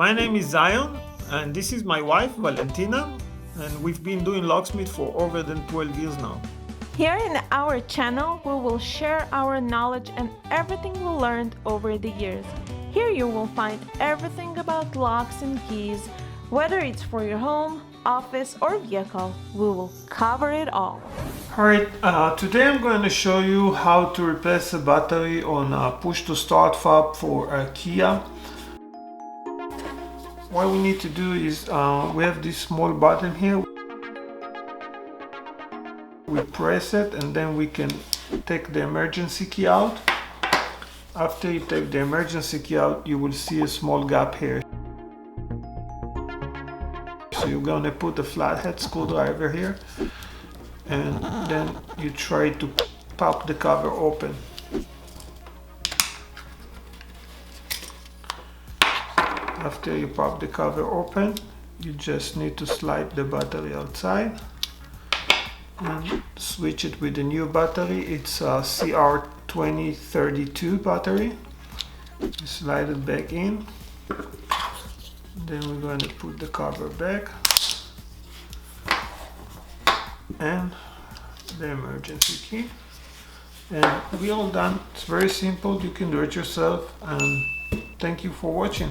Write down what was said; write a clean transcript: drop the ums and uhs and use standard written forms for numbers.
My name is Zion, and this is my wife, Valentina, and we've been doing locksmith for over than 12 years now. Here in our channel, we will share our knowledge and everything we learned over the years. Here you will find everything about locks and keys, whether it's for your home, office, or vehicle. We will cover it all. Alright, today I'm going to show you how to replace a battery on a push-to-start fob for a Kia. What we need to do is, we have this small button here. We press it and then we can take the emergency key out. After you take the emergency key out, you will see a small gap here. So you're going to put a flathead screwdriver here and then you try to pop the cover open. After you pop the cover open, you just need to slide the battery outside and switch it with the new battery. It's a CR2032 battery. You slide it back in. Then we're going to put the cover back and the emergency key. And we're all done. It's very simple. You can do it yourself. And thank you for watching.